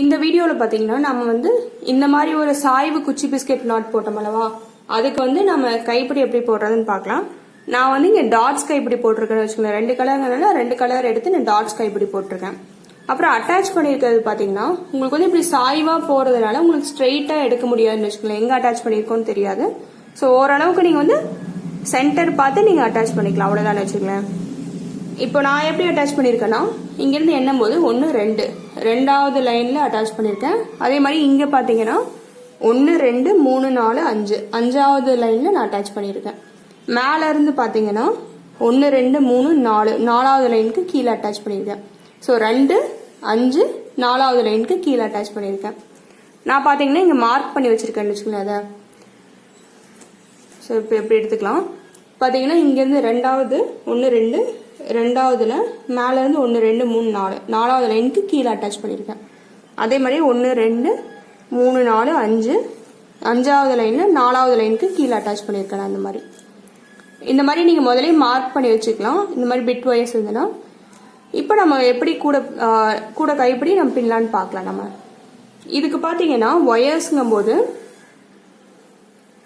இந்த வீடியோல பாத்தீங்கன்னா நம்ம வந்து இந்த மாதிரி ஒரு சாய்வு குச்சி பிஸ்கெட் நாட் போட்டோம் அல்லவா, அதுக்கு வந்து நம்ம கைப்பிடி எப்படி போடுறதுன்னு பார்க்கலாம். நான் வந்து இங்க டாட்ஸ் கைப்பிடி போட்டிருக்கேன்னு வச்சுக்கோங்களேன். 2 கலர்னால 2 கலர் எடுத்து நான் டாட்ஸ் கைப்பிடி போட்டிருக்கேன். அப்புறம் அட்டாச் பண்ணிருக்கிறது பாத்தீங்கன்னா உங்களுக்கு வந்து இப்படி சாய்வா போறதுனால உங்களுக்கு ஸ்ட்ரெயிட்டா எடுக்க முடியாதுன்னு வச்சுக்கோங்களேன். எங்க அட்டாச் பண்ணிருக்கோம்னு தெரியாது. ஸோ ஓரளவுக்கு நீங்க வந்து சென்டர் பார்த்து நீங்க அட்டாச் பண்ணிக்கலாம், அவ்வளவுதான் வச்சுக்கோங்களேன். இப்போ நான் எப்படி அட்டாச் பண்ணிருக்கேன்னா, இங்கிருந்து எண்ணும் போது 1 2 ரெண்டாவது லைன்ல அட்டாச் பண்ணிருக்கேன். அதே மாதிரி இங்க பாத்தீங்கன்னா 1 2 3 4 5 5வது லைன்ல நான் அட்டாச் பண்ணிருக்கேன். மேல இருந்து பாத்தீங்கன்னா 1 2 3 4 4வது லைனுக்கு கீழே அட்டாச் பண்ணிருக்கேன். ஸோ 2 5 4வது லைனுக்கு கீழே அட்டாச் பண்ணிருக்கேன். நான் பாத்தீங்கன்னா இங்க மார்க் பண்ணி வச்சிருக்கேன்னு வச்சுக்கோங்களேன். அதை ஸோ இப்போ எப்படி எடுத்துக்கலாம் பாத்தீங்கன்னா, இங்க இருந்து ரெண்டாவது 1 2 ரெண்டாவதுல மேல இருந்து 1 2 3 4 4வது லைனுக்கு கீழே அட்டாச் பண்ணிருக்கேன். அதே மாதிரி 1 2 3 4 5 5வது லைன்ல 4வது லைனுக்கு கீழே அட்டாச் பண்ணிருக்கேன். அந்த மாதிரி இந்த மாதிரி நீங்க முதலே மார்க் பண்ணி வச்சுக்கலாம். இந்த மாதிரி பிட் வயர்ஸ் இருந்ததுன்னா இப்போ நம்ம எப்படி கூட கைப்பிடி நம்ம பின்னலான்னு பார்க்கலாம். நம்ம இதுக்கு பாத்தீங்கன்னா ஒயர்ஸ்ங்கும் போது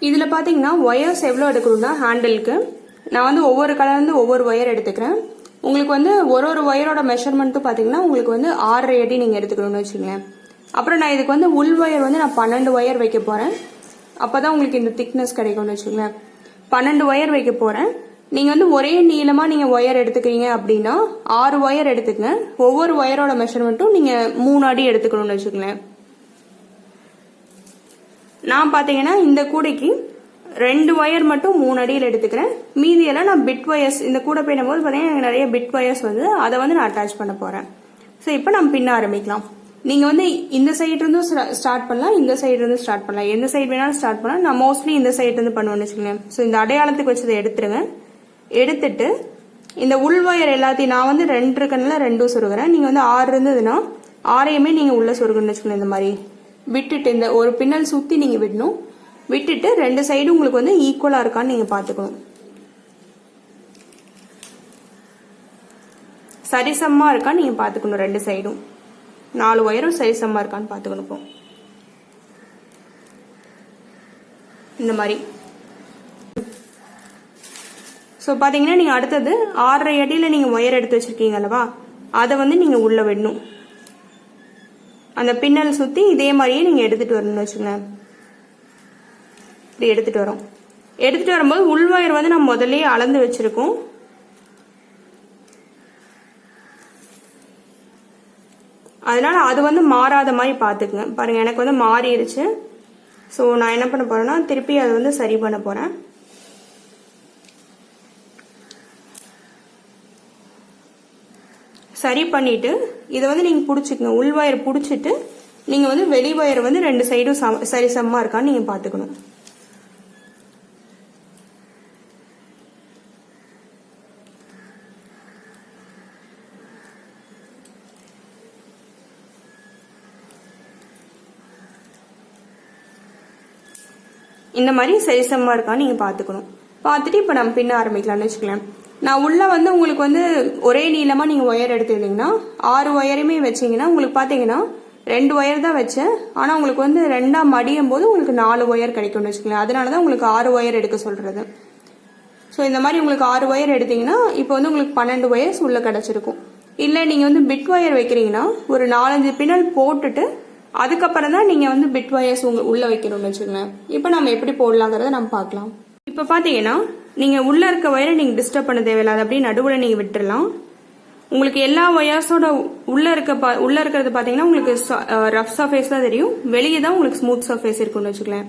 இதுல பாத்தீங்கன்னா ஒயர்ஸ் எவ்வளவு எடுக்கணும்னா, ஹேண்டிலுக்கு நான் வந்து ஒவ்வொரு கலர்ந்து ஒவ்வொரு ஒயர் எடுத்துக்கிறேன். உங்களுக்கு வந்து ஒரு ஒயரோட மெஷர்மெண்ட்டும் பாத்தீங்கன்னா உங்களுக்கு வந்து 6.5 அடி நீங்க எடுத்துக்கணும்னு வச்சுக்கோங்களேன். அப்புறம் நான் இதுக்கு வந்து உள் ஒயர் வந்து நான் 12 ஒயர் வைக்க போறேன். அப்பதான் உங்களுக்கு இந்த திக்னஸ் கிடைக்கும்னு வச்சுக்கோங்களேன். 12 ஒயர் வைக்க போறேன். நீங்க வந்து ஒரே நீளமா நீங்க ஒயர் எடுத்துக்கிறீங்க அப்படின்னா 6 ஒயர் எடுத்துக்கங்க. ஒவ்வொரு ஒயரோட மெஷர்மெண்ட்டும் நீங்க 3 அடி எடுத்துக்கணும்னு வச்சுக்கோங்களேன். நான் பாத்தீங்கன்னா இந்த கூடைக்கு 2 ஒயர் மட்டும் 3 அடியில் எடுத்துக்கிறேன். மீதியெல்லாம் நான் பிட் ஒயர்ஸ் இந்த கூட பின்னும் போது பாத்தீங்கன்னா எனக்கு நிறைய பிட் ஒயர்ஸ் வந்து அதை வந்து நான் அட்டாச் பண்ண போறேன். ஸோ இப்போ நம்ம பின்ன ஆரம்பிக்கலாம். நீங்க வந்து இந்த சைடு இருந்தும் ஸ்டார்ட் பண்ணலாம், இந்த சைடு இருந்து ஸ்டார்ட் பண்ணலாம், எந்த சைடு வேணாலும் ஸ்டார்ட் பண்ணலாம். நான் மோஸ்ட்லி இந்த சைடு இருந்து பண்ணுவேன்னு வச்சுக்கோங்க. ஸோ இந்த அடையாளத்துக்கு வச்சதை எடுத்துருங்க. எடுத்துட்டு இந்த உள் ஒயர் எல்லாத்தையும் நான் வந்து 2 இருக்கனால 2 சொருகிறேன். நீங்க வந்து 6 இருந்ததுன்னா 6ஐயுமே நீங்க உள்ள சொருகணும்னு வச்சுக்கோங்க. இந்த மாதிரி விட்டுட்டு இந்த ஒரு பின்னல் சுத்தி நீங்க விடணும். விட்டுட்டு 2 சைடும் உங்களுக்கு வந்து ஈக்குவலா இருக்கான்னு நீங்க பாத்துக்கணும். சரிசமமா இருக்கான்னு நீங்க பாத்துக்கணும். 2 சைடும் 4 ஒயரும் சரிசமமா இருக்கான்னு பாத்துக்கணும். இந்த மாதிரி சோ பாத்தீங்கன்னா நீங்க அடுத்தது 6.5 அடியில நீங்க ஒயர் எடுத்து வச்சிருக்கீங்க அல்லவா, அதை வந்து நீங்க உள்ள விடணும். அந்த பின்னல் சுத்தி இதே மாதிரியே நீங்க எடுத்துட்டு வரணும்னு வச்சுக்கோங்களேன். இப்படி எடுத்துட்டு வரோம். எடுத்துட்டு வரும்போது உள் ஒயர் வந்து நம்ம முதல்ல அளந்து வச்சிருக்கோம். அதனால அது வந்து மாறாத மாதிரி பாத்துக்குங்க. பாருங்க, எனக்கு வந்து மாறிடுச்சு. ஸோ நான் என்ன பண்ண போறேன்னா திருப்பி அதை வந்து சரி பண்ண போறேன். சரி பண்ணிட்டு இதை வந்து நீங்க புடிச்சுக்கங்க. உள் ஒயர் புடிச்சிட்டு நீங்க வந்து வெளி ஒயர் வந்து 2 சைடும் சரிசமமா இருக்கான்னு நீங்க பாத்துக்கணும். இந்த மாதிரி சரிசமமா இருக்கான்னு நீங்க பாத்துக்கணும். பாத்துட்டு இப்ப நம்ம பின்ன ஆரம்பிக்கலாம்னு வச்சுக்கலாம். நான் உள்ள வந்து உங்களுக்கு வந்து ஒரே நீளமா நீங்க ஒயர் எடுத்துக்கிட்டீங்கன்னா 6 ஒயருமே வச்சீங்கன்னா உங்களுக்கு பாத்தீங்கன்னா 2 ஒயர் தான் வச்சேன். ஆனா உங்களுக்கு வந்து 2ஆ மடியும் போது உங்களுக்கு 4 ஒயர் கிடைக்கும்னு வச்சுக்கலாம். அதனாலதான் உங்களுக்கு 6 ஒயர் எடுக்க சொல்றது. ஸோ இந்த மாதிரி உங்களுக்கு 6 ஒயர் எடுத்தீங்கன்னா இப்போ வந்து உங்களுக்கு 12 ஒயர்ஸ் உள்ள கிடைச்சிருக்கும். இல்ல நீங்க வந்து பிட் ஒயர் வைக்கிறீங்கன்னா ஒரு 4-5 பின்னல் போட்டுட்டு அதுக்கப்புறம் தான் நீங்க வந்து பிட் ஒயர்ஸ் உள்ள வைக்கணும்னு வச்சுக்கோங்களேன். இப்போ நம்ம எப்படி போடலாங்கிறத நம்ம பார்க்கலாம். இப்ப பாத்தீங்கன்னா நீங்க உள்ள இருக்க ஒயரை நீங்க டிஸ்டர்ப் பண்ண தேவையில்லாத அப்படியே நடுவுல நீங்க விட்டுறலாம். உங்களுக்கு எல்லா ஒயர்ஸோட உள்ள இருக்கிறது பாத்தீங்கன்னா உங்களுக்கு ரஃப் சர்ஃபேஸ் தான் தெரியும். வெளியே தான் உங்களுக்கு ஸ்மூத் சர்ஃபேஸ் இருக்கும்னு வச்சுக்கலாம்.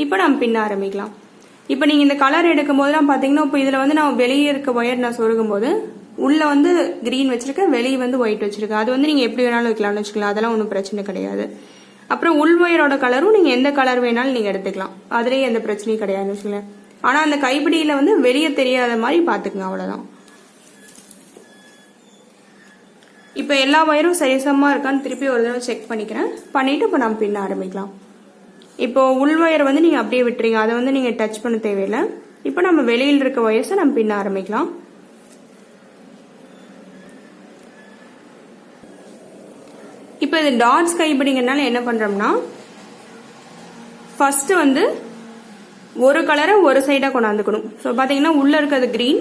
இப்ப நம்ம பின்ன ஆரம்பிக்கலாம். இப்ப நீங்க இந்த கலர் எடுக்கும் போதெல்லாம் பாத்தீங்கன்னா இப்போ இதுல வந்து நான் வெளியே இருக்க ஒயர் நான் சொருகும் போது உள்ள வந்து கிரீன் வச்சிருக்கேன், வெளியே வந்து ஒயிட் வச்சிருக்கேன். அது வந்து நீங்க எப்படி வேணாலும் வைக்கலாம்னு வச்சுக்கலாம். அதெல்லாம் ஒன்றும் பிரச்சனை கிடையாது. அப்புறம் உள் ஒயரோட கலரும் நீங்க எந்த கலர் வேணாலும் நீங்க எடுத்துக்கலாம். அதுலயே எந்த பிரச்சனையும் கிடையாதுன்னு வச்சுக்கலாம். ஆனா அந்த கைப்பிடியில வந்து வெளியே தெரியாத மாதிரி பாத்துக்கங்க, அவ்வளவுதான். இப்ப எல்லா ஒயரும் சரிசமமா இருக்கான்னு திருப்பி ஒரு தடவை செக் பண்ணிக்கிறேன். பண்ணிட்டு இப்ப நம்ம பின்ன ஆரம்பிக்கலாம். இப்போ உள் ஒயர் வந்து நீங்க அப்படியே விட்டுறீங்க, அதை வந்து நீங்க டச் பண்ண தேவையில்லை. இப்ப நம்ம வெளியில் இருக்க ஒயர்ஸை நம்ம பின்ன ஆரம்பிக்கலாம். இப்போ இது டாட்ஸ் கைப்பிடிங்கனால என்ன பண்றோம்னா ஃபர்ஸ்ட் வந்து ஒரு கலரை ஒரு சைடா கொண்டாந்துக்கணும். ஸோ பாத்தீங்கன்னா உள்ள இருக்கிறது கிரீன்.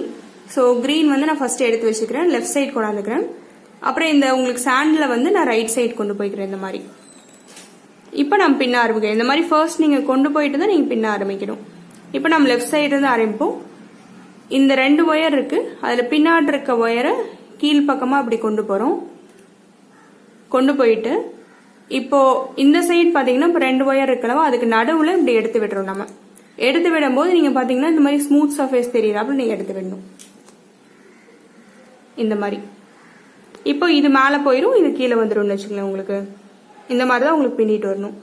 ஸோ கிரீன் வந்து நான் ஃபர்ஸ்ட் எடுத்து வச்சுக்கிறேன், லெஃப்ட் சைடு கொண்டாந்துக்கிறேன். அப்புறம் இந்த உங்களுக்கு சாண்ட்ல வந்து நான் ரைட் சைடு கொண்டு போய்க்கிறேன் இந்த மாதிரி. இப்போ நம்ம பின்ன ஆரம்பிக்கிறோம். இந்த மாதிரி ஃபர்ஸ்ட் நீங்க கொண்டு போயிட்டு தான் நீங்க பின்ன ஆரம்பிக்கணும். இப்போ நம்ம லெஃப்ட் சைடு இருந்து ஆரம்பிப்போம். இந்த 2 ஒயர் இருக்கு, அதுல பின்னாடி இருக்க ஒயரை கீழ் பக்கமா அப்படி கொண்டு போறோம். கொண்டு போயிட்டு இப்போ இந்த சைடு பாத்தீங்கன்னா இப்போ 2 ஒயர் இருக்கலவா, அதுக்கு நடுவுல இப்படி எடுத்து விடுறோம். நம்ம எடுத்து விடும் போது நீங்க பாத்தீங்கன்னா இந்த மாதிரி ஸ்மூத் சர்ஃபேஸ் தெரியறாப்புல நீங்க எடுத்து விடணும் இந்த மாதிரி. இப்போ இது மேல போயிடும், இது கீழே வந்துடும் வச்சுக்கோங்களேன். உங்களுக்கு இந்த மாதிரி தான் உங்களுக்கு பின்னிட்டு வரணும்.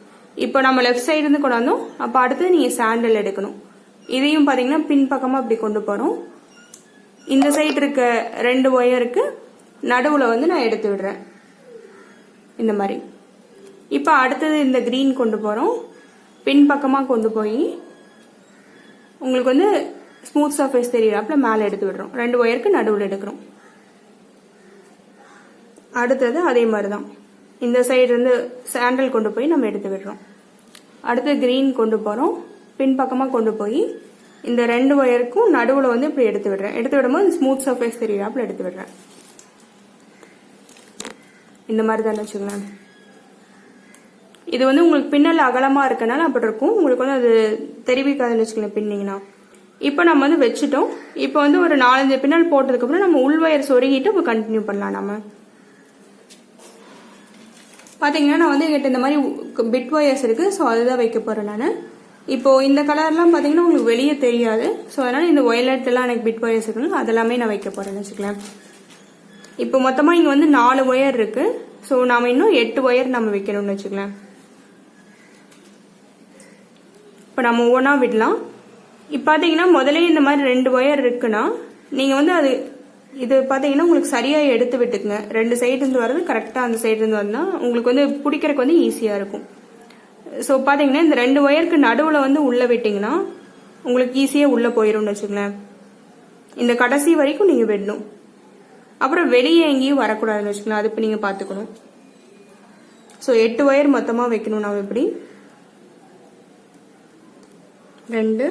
இப்போ நம்ம லெஃப்ட் சைடு இருந்து கொண்டாந்தோம். அப்ப அடுத்து நீங்க சாண்டல் எடுக்கணும். இதையும் பாத்தீங்கன்னா பின் பக்கமா அப்படி கொண்டு போறோம். இந்த சைடு இருக்க 2 ஒயருக்கு நடுவுல வந்து நான் எடுத்து விடுறேன் இந்த மாதிரி. இப்ப அடுத்தது இந்த கிரீன் கொண்டு போறோம், பின் பக்கமா கொண்டு போய் உங்களுக்கு வந்து ஸ்மூத் சர்ஃபேஸ் தெரியறாப்புல மேல எடுத்து விடுறோம். 2 ஒயருக்கு நடுவுல எடுக்கிறோம். அடுத்தது அதே மாதிரிதான் இந்த சைடு இருந்து சாண்டல் கொண்டு போய் நம்ம எடுத்து விடுறோம். அடுத்து கிரீன் கொண்டு போறோம், பின் பக்கமா கொண்டு போய் இந்த 2 ஒயருக்கும் நடுவுல வந்து இப்படி எடுத்து விடுறேன். எடுத்து விடும்போது ஸ்மூத் சர்ஃபேஸ் தெரியறாப்புல எடுத்து விடுறேன். இந்த மாதிரி தான் வச்சுக்கலாம். இது வந்து உங்களுக்கு பின்னல் அகலமா இருக்கனால அப்படி இருக்கும், உங்களுக்கு வந்து அது தெரிவிக்காதுன்னு வச்சுக்கலாம் பின்னிங்கன்னா. இப்போ நம்ம வந்து வச்சுட்டோம். இப்போ வந்து ஒரு 4-5 பின்னல் போட்டதுக்கு அப்புறம் நம்ம உள் ஒயர் சொருகிட்டு இப்போ கண்டினியூ பண்ணலாம். நம்ம பாத்தீங்கன்னா நான் வந்து எங்கிட்ட இந்த மாதிரி பிட் ஒயர்ஸ் இருக்கு, ஸோ அதுதான் வைக்க போறேன் நான். இப்போ இந்த கலர்லாம் பாத்தீங்கன்னா உங்களுக்கு வெளியே தெரியாது, ஸோ அதனால இந்த ஒயலட் எல்லாம் எனக்கு பிட் ஒயர்ஸ் இருக்கு, அதெல்லாமே நான் வைக்க போறேன்னு வச்சுக்கலாம். இப்போ மொத்தமா இங்க வந்து 4 ஒயர் இருக்கு, ஸோ நாம இன்னும் 8 ஒயர் நம்ம வைக்கணும்னு வச்சுக்கலாம். இப்போ நம்ம ஒவ்வொன்றா விடலாம். இப்போ பாத்தீங்கன்னா முதலே இந்த மாதிரி 2 ஒயர் இருக்குன்னா நீங்க வந்து அது இது பாத்தீங்கன்னா உங்களுக்கு சரியா எடுத்து விட்டுக்குங்க. 2 சைடு இருந்து வர்றது கரெக்டா அந்த சைடு இருந்து வந்தா உங்களுக்கு வந்து பிடிக்கிறதுக்கு வந்து ஈஸியா இருக்கும். ஸோ பாத்தீங்கன்னா இந்த 2 ஒயருக்கு நடுவுல வந்து உள்ள விட்டீங்கன்னா உங்களுக்கு ஈஸியா உள்ள போயிரும்னு வச்சுக்கலாம். இந்த கடைசி வரைக்கும் நீங்க விடணும். அப்புறம் வெளியே எங்கேயும் வரக்கூடாதுன்னு வச்சுக்கலாம், அது இப்போ நீங்க பாத்துக்கணும். ஸோ 8 ஒயர் மொத்தமா வைக்கணும். நம்ம எப்படி 2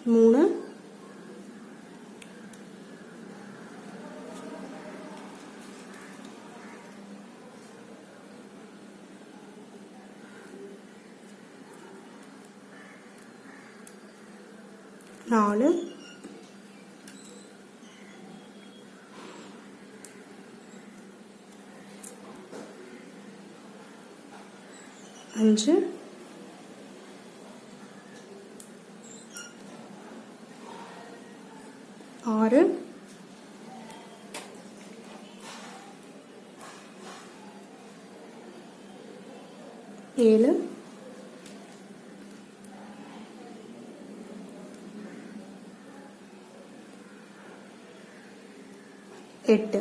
3 4 5 6 7 8.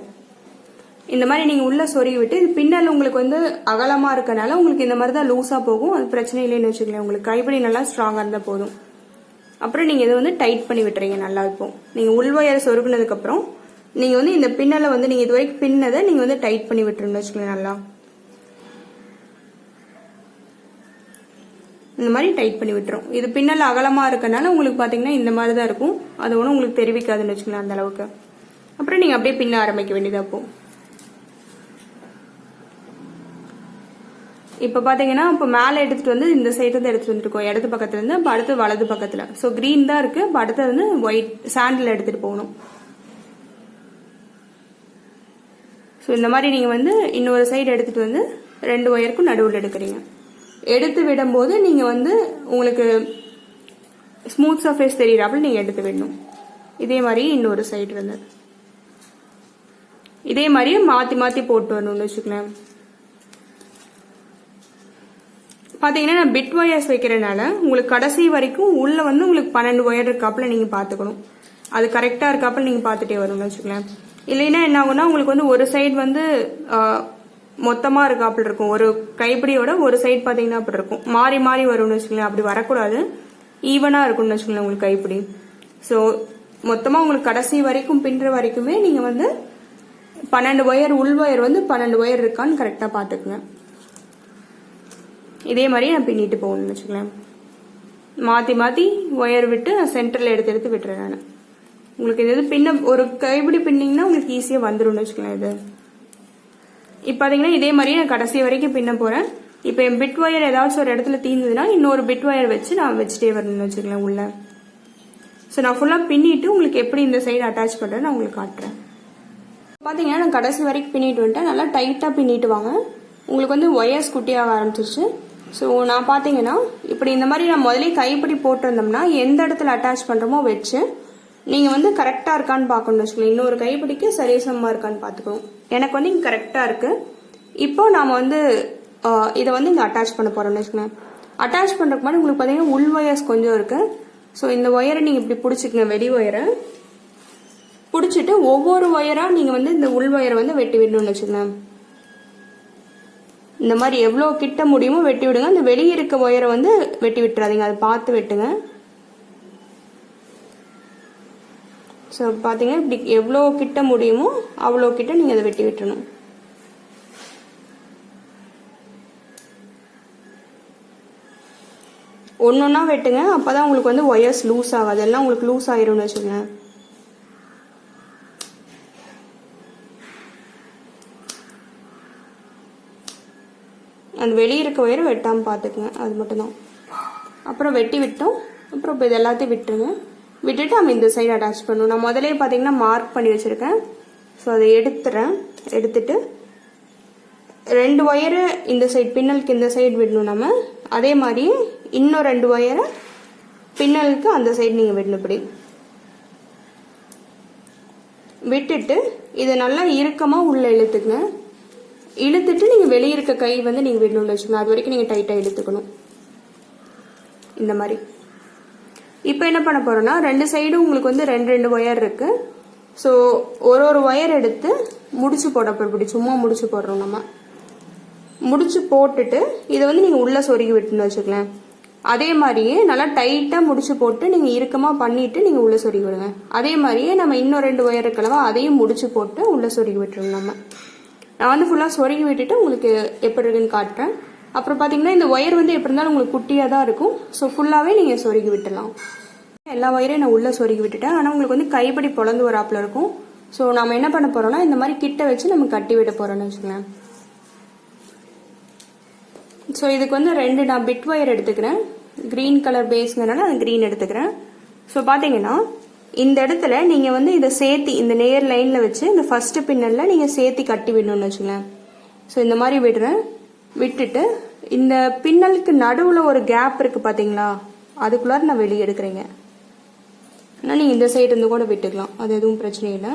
இந்த மாதிரி நீங்க உள்ள சொருகி விட்டு இது பின்னல் உங்களுக்கு வந்து அகலமா இருக்கனால உங்களுக்கு இந்த மாதிரி தான் லூஸா போகும், அது பிரச்சனை இல்லைன்னு வச்சுக்கலாம். உங்களுக்கு கைப்பிடி நல்லா ஸ்ட்ராங்கா இருந்தா போதும். அப்புறம் நீங்க இதை வந்து டைட் பண்ணி விட்டுறீங்க நல்லா. இப்போ நீங்க உள்வயர் சொருகுனதுக்கு அப்புறம் நீங்க வந்து இந்த பின்னலை வந்து நீங்க இது வரைக்கும் பின்னதை நீங்க வந்து டைட் பண்ணி விட்டுருன்னு வச்சுக்கலாம் நல்லா. இந்த மாதிரி டைட் பண்ணி விட்டுரும். இது பின்னல் அகலமா இருக்கனால உங்களுக்கு பாத்தீங்கன்னா இந்த மாதிரி தான் இருக்கும், அது ஒன்றும் உங்களுக்கு தெரிவிக்காதுன்னு வச்சுக்கலாம் அந்த அளவுக்கு. அப்புறம் நீங்க அப்படியே பின்ன ஆரம்பிக்க வேண்டியதா. அப்போ இப்ப பாத்தீங்கன்னா இப்ப மேல எடுத்துட்டு வந்து இந்த சைடு இருந்து எடுத்துட்டு வந்துருக்கோம், இடது பக்கத்துல இருந்து. இப்ப அடுத்து வலது பக்கத்துல. சோ கிரீன் தான் இருக்கு, இப்ப அடுத்து வந்து ஒயிட் சாண்டில் எடுத்துட்டு போகணும். ஸோ இந்த மாதிரி நீங்க வந்து இன்னொரு சைடு எடுத்துட்டு வந்து 2 ஒயருக்கும் நடுவில் எடுக்கிறீங்க. எடுத்து விடும்போது நீங்க வந்து உங்களுக்கு ஸ்மூத் சர்ஃபேஸ் தெரியறாப்புல நீங்க எடுத்து விடணும். இதே மாதிரி இன்னொரு சைடு இருந்து இதே மாதிரியே மாத்தி மாத்தி போட்டு வரணும்னு வச்சுக்கலாம். பாத்தீங்கன்னா நான் பிட் ஒயர்ஸ் வைக்கிறதுனால உங்களுக்கு கடைசி வரைக்கும் உள்ள வந்து உங்களுக்கு 12 ஒயர் இருக்காப்புல நீங்க பாத்துக்கணும். அது கரெக்டா இருக்காப்புல நீங்க பாத்துட்டே வரணும்னு வச்சுக்கலாம். இல்லைன்னா என்ன ஆகும்னா உங்களுக்கு வந்து ஒரு சைடு வந்து மொத்தமா இருக்காப்புல இருக்கும், ஒரு கைப்பிடியோட ஒரு சைடு பாத்தீங்கன்னா அப்படி இருக்கும், மாறி மாறி வரும்னு வச்சுக்கலாம். அப்படி வரக்கூடாது. ஈவனாக இருக்கும்னு வச்சுக்கோங்களேன் உங்களுக்கு கைப்பிடி. ஸோ மொத்தமாக உங்களுக்கு கடைசி வரைக்கும் பின்னுற வரைக்குமே நீங்கள் வந்து 12 ஒயர், உள் ஒயர் வந்து 12 ஒயர் இருக்கான்னு கரெக்டாக பார்த்துக்குங்க. இதே மாதிரி நான் பின்னிட்டு போகணும்னு வச்சுக்கோங்களேன். மாற்றி மாற்றி ஒயர் விட்டு நான் சென்டரில் எடுத்து விட்டுறேன். நான் உங்களுக்கு இது பின்ன ஒரு கைப்பிடி பின்னிங்கன்னா உங்களுக்கு ஈஸியாக வந்துடும் வச்சுக்கலாம். இது இப்போ பார்த்தீங்கன்னா இதே மாதிரி நான் கடைசி வரைக்கும் பின்ன போகிறேன். இப்போ என் பிட் ஒயர் ஏதாச்சும் ஒரு இடத்துல தீர்ந்ததுன்னா இன்னொரு பிட் ஒயர் வச்சு நான் வச்சுட்டே வரணும்னு வச்சுக்கலாம் உள்ள. ஸோ நான் ஃபுல்லாக பின்னிட்டு உங்களுக்கு எப்படி இந்த சைடு அட்டாச் பண்ணுறேன்னு நான் உங்களுக்கு காட்டுறேன். பார்த்தீங்கன்னா நான் கடைசி வரைக்கும் பின்னிட்டு வந்துட்டேன். நல்லா டைட்டாக பின்னிட்டு வாங்க. உங்களுக்கு வந்து ஒயர்ஸ் குட்டியாக ஆரம்பிச்சிருச்சு. ஸோ நான் பார்த்தீங்கன்னா இப்படி இந்த மாதிரி நான் முதலே கைப்பிடி போட்டிருந்தோம்னா எந்த இடத்துல அட்டாச் பண்ணுறோமோ வச்சு நீங்கள் வந்து கரெக்டாக இருக்கான்னு பார்க்கணும்னு வச்சுக்கலாம். இன்னொரு கைப்பிடிக்கு சரிசமமாக இருக்கான்னு பார்த்துக்கணும். எனக்கு வந்து இங்கே கரெக்டாக இருக்குது. இப்போ நாம் வந்து இதை வந்து இங்கே அட்டாச் பண்ண போகிறோம்னு வச்சுக்கோங்க. அட்டாச் பண்ணுறதுக்கு முன்னாடி உங்களுக்கு பார்த்தீங்கன்னா உள் ஒயர்ஸ் கொஞ்சம் இருக்குது. ஸோ இந்த ஒயரை நீங்கள் இப்படி பிடிச்சிக்கங்க, வெளி ஒயரை பிடிச்சிட்டு ஒவ்வொரு ஒயராக நீங்கள் வந்து இந்த உள் ஒயரை வந்து வெட்டி விடணும்னு வச்சுக்கோங்க. இந்த மாதிரி எவ்வளோ கிட்ட முடியுமோ வெட்டி விடுங்க. இந்த வெளியே இருக்க ஒயரை வந்து வெட்டி விட்டுறாதீங்க, அதை பார்த்து வெட்டுங்க. ஸோ பார்த்தீங்கன்னா இப்படி எவ்வளோ கிட்ட முடியுமோ அவ்வளோ கிட்ட நீங்கள் அதை வெட்டி விட்டுறணும். ஒன்னொன்னா வெட்டுங்க, அப்பதான் உங்களுக்கு வந்து ஒயர்ஸ் லூஸ் ஆகாது. எல்லாம் உங்களுக்கு லூஸ் ஆயிரும்னு வச்சுக்கோங்க. அந்த வெளியே இருக்க ஒயரை வெட்டாமல் பார்த்துக்குங்க, அது மட்டும்தான். அப்புறம் வெட்டி விட்டோம். அப்புறம் இப்போ இது எல்லாத்தையும் விட்டுருங்க. விட்டுட்டு நம்ம இந்த சைடு அட்டாச் பண்ணணும். நான் முதலே பார்த்தீங்கன்னா மார்க் பண்ணி வச்சுருக்கேன். ஸோ அதை எடுத்துறேன். எடுத்துட்டு 2 ஒயரை இந்த சைடு பின்னலுக்கு இந்த சைடு விடணும் நம்ம. அதே மாதிரி இன்னும் 2 ஒயரை பின்னலுக்கு அந்த சைடு நீங்கள் விடணும். இப்படி விட்டுட்டு இதை நல்லா இறுக்கமாக உள்ளே இழுத்துக்குங்க. இழுத்துட்டு நீங்கள் வெளியே இருக்க கை வந்து நீங்கள் விடணும்னு வச்சுக்கோங்க. அது வரைக்கும் நீங்கள் டைட்டாக இழுத்துக்கணும் இந்த மாதிரி. இப்போ என்ன பண்ண போகிறோன்னா 2 சைடும் உங்களுக்கு வந்து 2 ஒயர் இருக்குது. ஸோ ஒரு ஒயர் எடுத்து முடிச்சு போட இப்படி சும்மா முடிச்சு போடுறோம். நம்ம முடிச்சு போட்டுட்டு இதை வந்து நீங்கள் உள்ளே சொருகி விட்டுன்னு வச்சுக்கலாம். அதே மாதிரியே நல்லா டைட்டாக முடிச்சு போட்டு நீங்கள் இறுக்கமாக பண்ணிவிட்டு நீங்கள் உள்ளே சொருகி விடுங்க. அதே மாதிரியே நம்ம இன்னும் 2 ஒயர் இருக்கலவா அதையும் முடிச்சு போட்டு உள்ளே சொருகி விட்டுருங்க. நம்ம நான் வந்து ஃபுல்லாக சொருகி விட்டுட்டு உங்களுக்கு எப்படி இருக்குன்னு காட்டுறேன். அப்புறம் பார்த்தீங்கன்னா இந்த ஒயர் வந்து எப்படி இருந்தாலும் உங்களுக்கு குட்டியாக தான் இருக்கும். ஸோ ஃபுல்லாகவே நீங்கள் சொருகி விட்டுடலாம். எல்லா ஒயரையும் நான் உள்ளே சொருகி விட்டுட்டேன். ஆனால் உங்களுக்கு வந்து கைப்படி பொழந்து வராப்பில் இருக்கும். ஸோ நம்ம என்ன பண்ண போகிறோம்னா இந்த மாதிரி கிட்ட வச்சு நம்ம கட்டி விட போகிறோம்னு வச்சுக்கலாம். ஸோ இதுக்கு வந்து 2 நான் பிட் ஒயர் எடுத்துக்கிறேன். க்ரீன் கலர் பேஸ்ங்கிறனால நான் க்ரீன் எடுத்துக்கிறேன். ஸோ பார்த்தீங்கன்னா இந்த இடத்துல நீங்கள் வந்து இதை சேர்த்தி இந்த நேர் லைனில் வச்சு இந்த ஃபஸ்ட்டு பின்னலில் நீங்கள் சேர்த்தி கட்டி விடணும்னு வச்சுக்கலாம். ஸோ இந்த மாதிரி விடுறேன். விட்டுட்டு இந்த பின்னலுக்கு நடுவில் ஒரு கேப் இருக்குது பார்த்தீங்களா, அதுக்குள்ளார நான் வெளியே எடுக்கிறேங்க. ஆனால் நீங்கள் இந்த சைடு இருந்து கூட விட்டுக்கலாம், அது எதுவும் பிரச்சனை இல்லை.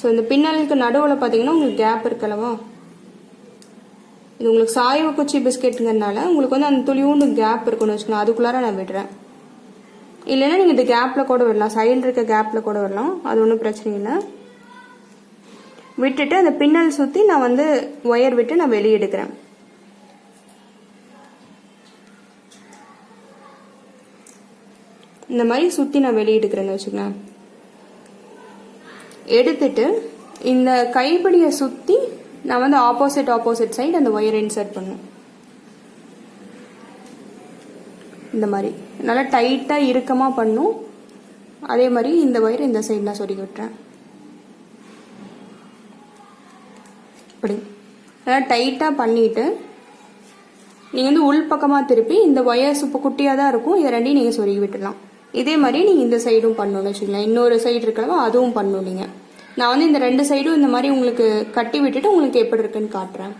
ஸோ இந்த பின்னலுக்கு நடுவில் பார்த்தீங்கன்னா உங்களுக்கு கேப் இருக்கலவா, இது உங்களுக்கு சாய்வு குச்சி பிஸ்கெட்டுங்கிறதுனால உங்களுக்கு வந்து அந்த துளியூண்டு கேப் இருக்குன்னு வச்சுக்கலாம். அதுக்குள்ளார நான் விடுறேன். இல்லைன்னா நீங்கள் இந்த கேப்பில் கூட விடலாம், சைடில் இருக்க கேப்பில் கூட விடலாம், அது ஒன்றும் பிரச்சனை இல்லை. விட்டுட்டு அந்த பின்னல் சுற்றி நான் வந்து ஒயர் விட்டு நான் வெளியே எடுக்கிறேன். இந்த மாதிரி சுற்றி நான் வெளியே எடுக்கிறேன்னு வச்சுக்கலாம். எடுத்துட்டு இந்த கைப்பிடியை சுற்றி நான் வந்து ஆப்போசிட் சைடு அந்த ஒயரை இன்சர்ட் பண்ணுவேன். இந்த மாதிரி நல்லா டைட்டாக இறுக்கமாக பண்ணும். அதே மாதிரி இந்த ஒயரை இந்த சைடு நான் சொருகி விட்டுறேன். இப்படி நல்லா டைட்டாக பண்ணிவிட்டு நீங்கள் வந்து உள் பக்கமாக திருப்பி இந்த ஒயர்ஸ் இப்போ குட்டியாக தான் இருக்கும், இதை ரெண்டையும் நீங்கள் சொருகி விட்டுடலாம். இதே மாதிரி நீங்கள் இந்த சைடும் பண்ணணும்னு வச்சுக்கலாம். இன்னொரு சைடு இருக்கிறவோ அதுவும் பண்ணணும். நீங்கள் நான் வந்து இந்த 2 சைடும் இந்த மாதிரி உங்களுக்கு கட்டி விட்டுட்டு உங்களுக்கு எப்படி இருக்குன்னு காட்டுறேன்.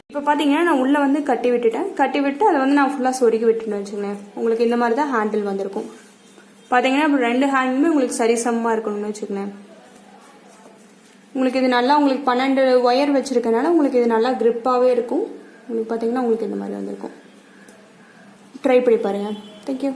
இப்போ பார்த்தீங்கன்னா நான் உள்ளே வந்து கட்டி விட்டுட்டேன். கட்டி விட்டு அதை வந்து நான் ஃபுல்லாக சொருகி விட்டுன்னு வச்சுக்கோங்க. உங்களுக்கு இந்த மாதிரி தான் ஹேண்டில் வந்திருக்கும். பார்த்தீங்கன்னா இப்போ 2 ஹேண்டுமே உங்களுக்கு சரிசமமாக இருக்கணும்னு வச்சுக்கோங்க. உங்களுக்கு இது நல்லா உங்களுக்கு 12 ஒயர் வச்சுருக்கனால உங்களுக்கு இது நல்லா கிரிப்பாகவே இருக்கும். உங்களுக்கு பார்த்தீங்கன்னா உங்களுக்கு இந்த மாதிரி வந்திருக்கும். ட்ரை பண்ணி பாருங்கள். தேங்க்யூ.